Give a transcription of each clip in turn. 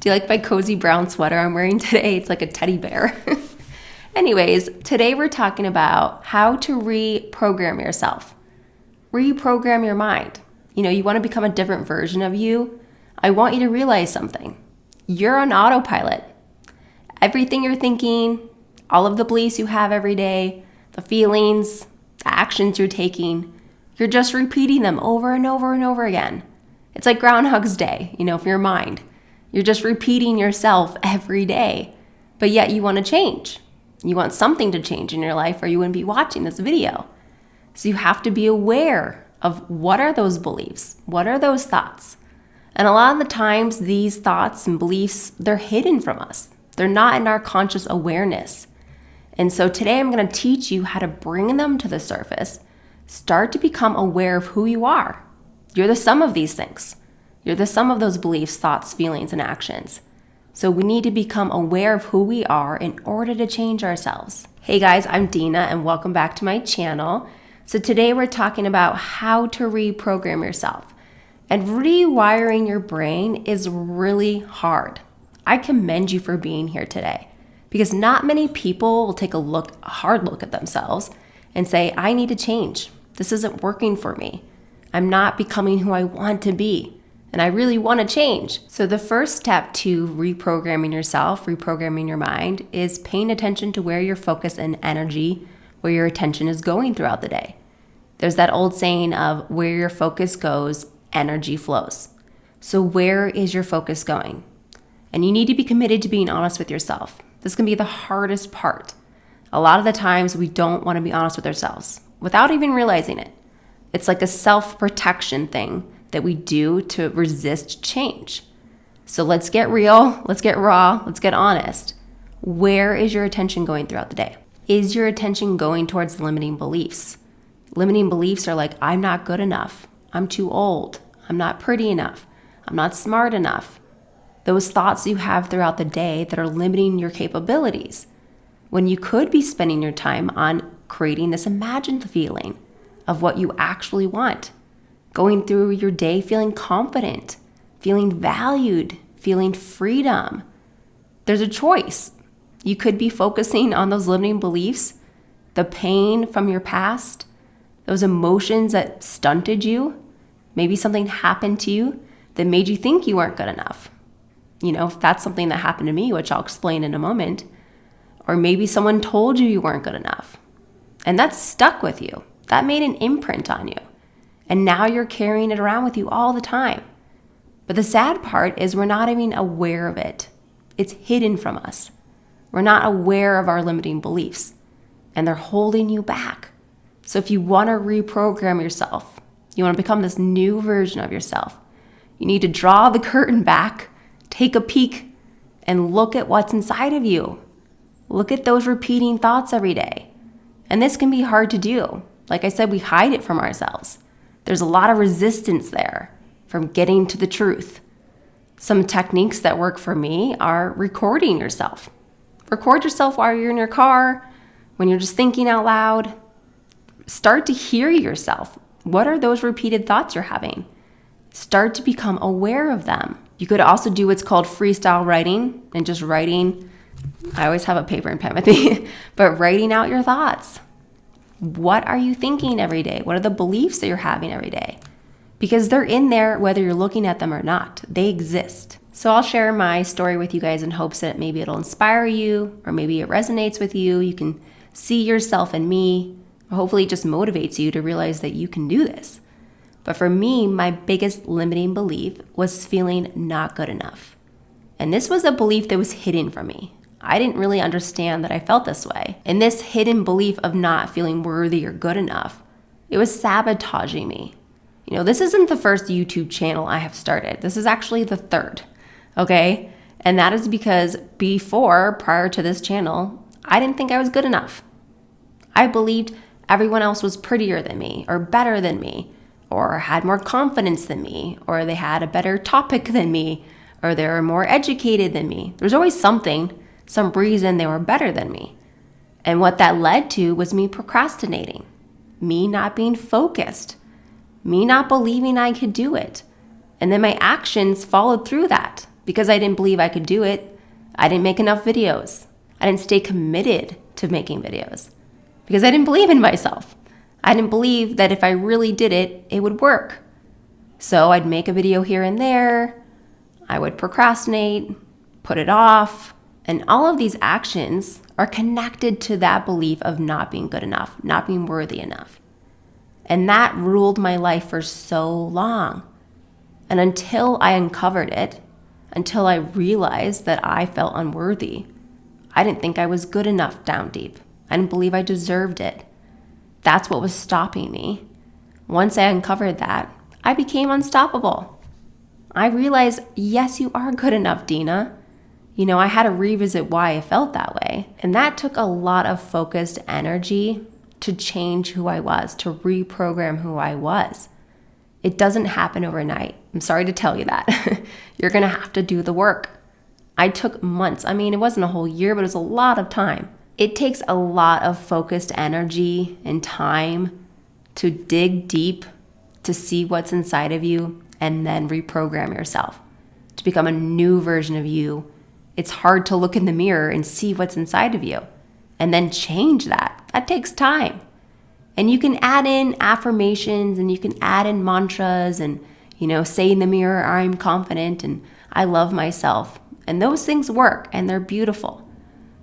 Do you like my cozy brown sweater I'm wearing today? It's like a teddy bear. Anyways, today we're talking about how to reprogram yourself. Reprogram your mind. You want to become a different version of you. I want you to realize something. You're on autopilot. Everything you're thinking, all of the beliefs you have every day, the feelings, the actions you're taking, you're just repeating them over and over and over again. It's like Groundhog's Day, for your mind. You're just repeating yourself every day, but yet you want to change. You want something to change in your life or you wouldn't be watching this video. So you have to be aware of what are those beliefs? What are those thoughts? And a lot of the times these thoughts and beliefs, they're hidden from us. They're not in our conscious awareness. And so today I'm going to teach you how to bring them to the surface. Start to become aware of who you are. You're the sum of these things. You're the sum of those beliefs, thoughts, feelings, and actions. So we need to become aware of who we are in order to change ourselves. Hey guys, I'm Dina and welcome back to my channel. So today we're talking about how to reprogram yourself. And rewiring your brain is really hard. I commend you for being here today because not many people will take a hard look at themselves and say, I need to change. This isn't working for me. I'm not becoming who I want to be, and I really want to change. So the first step to reprogramming yourself, reprogramming your mind, is paying attention to where your focus and energy, where your attention is going throughout the day. There's that old saying of where your focus goes, energy flows. So where is your focus going? And you need to be committed to being honest with yourself. This can be the hardest part. A lot of the times we don't want to be honest with ourselves without even realizing it. It's like a self-protection thing that we do to resist change. So let's get real, let's get raw, let's get honest. Where is your attention going throughout the day? Is your attention going towards limiting beliefs? Limiting beliefs are like, I'm not good enough, I'm too old, I'm not pretty enough, I'm not smart enough. Those thoughts you have throughout the day that are limiting your capabilities, when you could be spending your time on creating this imagined feeling of what you actually want, going through your day feeling confident, feeling valued, feeling freedom. There's a choice. You could be focusing on those limiting beliefs, the pain from your past, those emotions that stunted you. Maybe something happened to you that made you think you weren't good enough. If that's something that happened to me, which I'll explain in a moment. Or maybe someone told you weren't good enough. And that's stuck with you. That made an imprint on you. And now you're carrying it around with you all the time. But the sad part is we're not even aware of it. It's hidden from us. We're not aware of our limiting beliefs. And they're holding you back. So if you want to reprogram yourself, you want to become this new version of yourself, you need to draw the curtain back, take a peek, and look at what's inside of you. Look at those repeating thoughts every day. And this can be hard to do. Like I said, we hide it from ourselves. There's a lot of resistance there from getting to the truth. Some techniques that work for me are recording yourself. Record yourself while you're in your car, when you're just thinking out loud. Start to hear yourself. What are those repeated thoughts you're having? Start to become aware of them. You could also do what's called freestyle writing and just writing. I always have a paper and pen with me, but writing out your thoughts. What are you thinking every day? What are the beliefs that you're having every day? Because they're in there whether you're looking at them or not. They exist. So I'll share my story with you guys in hopes that maybe it'll inspire you or maybe it resonates with you. You can see yourself in me. Hopefully it just motivates you to realize that you can do this. But for me, my biggest limiting belief was feeling not good enough. And this was a belief that was hidden from me. I didn't really understand that I felt this way. And this hidden belief of not feeling worthy or good enough, it was sabotaging me. This isn't the first YouTube channel I have started. This is actually the third, okay? And that is because prior to this channel, I didn't think I was good enough. I believed everyone else was prettier than me or better than me or had more confidence than me or they had a better topic than me or they were more educated than me. There's always some reason they were better than me. And what that led to was me procrastinating, me not being focused, me not believing I could do it. And then my actions followed through that. because I didn't believe I could do it. I didn't make enough videos. I didn't stay committed to making videos because I didn't believe in myself. I didn't believe that if I really did it, it would work. So I'd make a video here and there. I would procrastinate, put it off, and all of these actions are connected to that belief of not being good enough, not being worthy enough. And that ruled my life for so long. And until I uncovered it, until I realized that I felt unworthy, I didn't think I was good enough down deep. I didn't believe I deserved it. That's what was stopping me. Once I uncovered that, I became unstoppable. I realized, yes, you are good enough, Dina. I had to revisit why I felt that way. And that took a lot of focused energy to change who I was, to reprogram who I was. It doesn't happen overnight. I'm sorry to tell you that. You're going to have to do the work. I took months. It wasn't a whole year, but it was a lot of time. It takes a lot of focused energy and time to dig deep, to see what's inside of you, and then reprogram yourself to become a new version of you. It's hard to look in the mirror and see what's inside of you and then change that. That takes time. And you can add in affirmations and you can add in mantras and, say in the mirror, I'm confident and I love myself. And those things work and they're beautiful.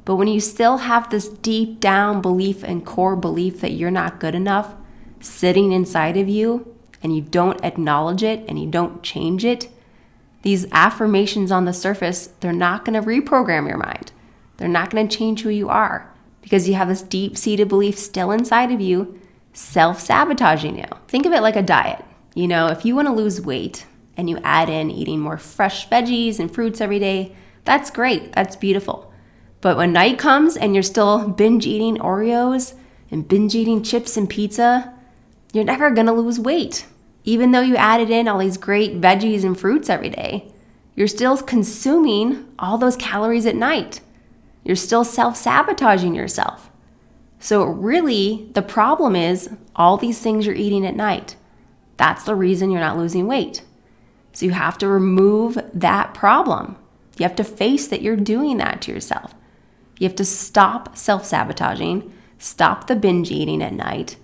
But when you still have this deep down belief and core belief that you're not good enough sitting inside of you and you don't acknowledge it and you don't change it, these affirmations on the surface, they're not going to reprogram your mind. They're not going to change who you are because you have this deep-seated belief still inside of you, self-sabotaging you. Think of it like a diet. If you want to lose weight and you add in eating more fresh veggies and fruits every day, that's great. That's beautiful. But when night comes and you're still binge eating Oreos and binge eating chips and pizza, you're never going to lose weight. Even though you added in all these great veggies and fruits every day, you're still consuming all those calories at night. You're still self-sabotaging yourself. So really, the problem is all these things you're eating at night. That's the reason you're not losing weight. So you have to remove that problem. You have to face that you're doing that to yourself. You have to stop self-sabotaging, stop the binge eating at night,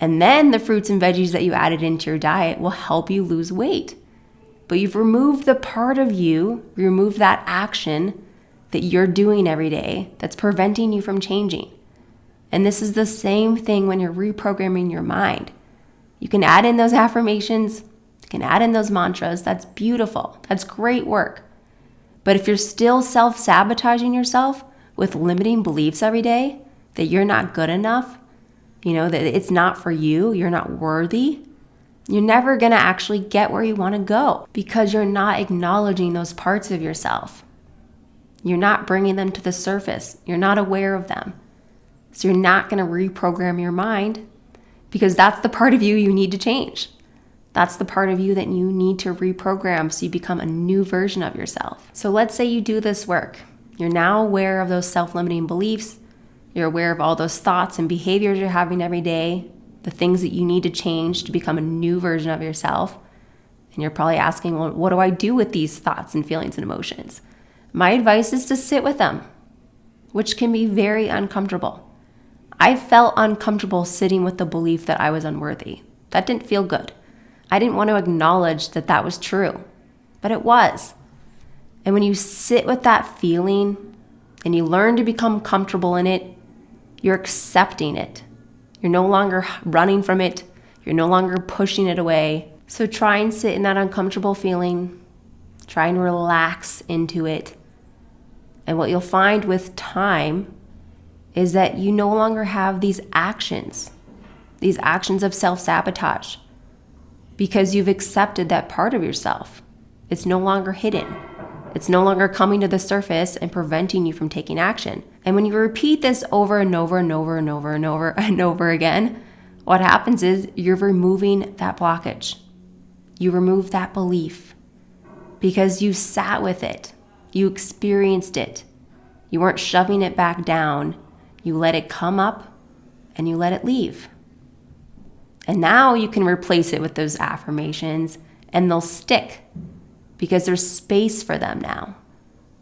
and then the fruits and veggies that you added into your diet will help you lose weight. But you've removed the part of you, removed that action that you're doing every day that's preventing you from changing. And this is the same thing when you're reprogramming your mind. You can add in those affirmations, you can add in those mantras. That's beautiful. That's great work. But if you're still self-sabotaging yourself with limiting beliefs every day, that you're not good enough, that it's not for you, you're not worthy, you're never going to actually get where you want to go because you're not acknowledging those parts of yourself. You're not bringing them to the surface. You're not aware of them. So you're not going to reprogram your mind because that's the part of you need to change. That's the part of you that you need to reprogram so you become a new version of yourself. So let's say you do this work. You're now aware of those self-limiting beliefs. You're aware of all those thoughts and behaviors you're having every day, the things that you need to change to become a new version of yourself. And you're probably asking, well, what do I do with these thoughts and feelings and emotions? My advice is to sit with them, which can be very uncomfortable. I felt uncomfortable sitting with the belief that I was unworthy. That didn't feel good. I didn't want to acknowledge that that was true, but it was. And when you sit with that feeling and you learn to become comfortable in it, you're accepting it. You're no longer running from it. You're no longer pushing it away. So try and sit in that uncomfortable feeling. Try and relax into it. And what you'll find with time is that you no longer have these actions of self-sabotage, because you've accepted that part of yourself. It's no longer hidden. It's no longer coming to the surface and preventing you from taking action. And when you repeat this over and over and over and over and over and over again, what happens is you're removing that blockage. You remove that belief because you sat with it. You experienced it. You weren't shoving it back down. You let it come up and you let it leave. And now you can replace it with those affirmations and they'll stick. because there's space for them now.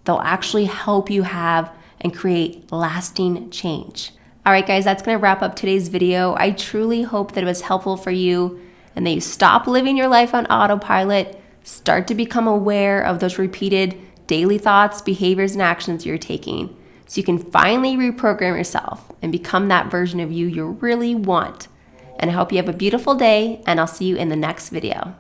They'll actually help you have and create lasting change. All right, guys, that's going to wrap up today's video. I truly hope that it was helpful for you and that you stop living your life on autopilot, start to become aware of those repeated daily thoughts, behaviors, and actions you're taking so you can finally reprogram yourself and become that version of you really want. And I hope you have a beautiful day, and I'll see you in the next video.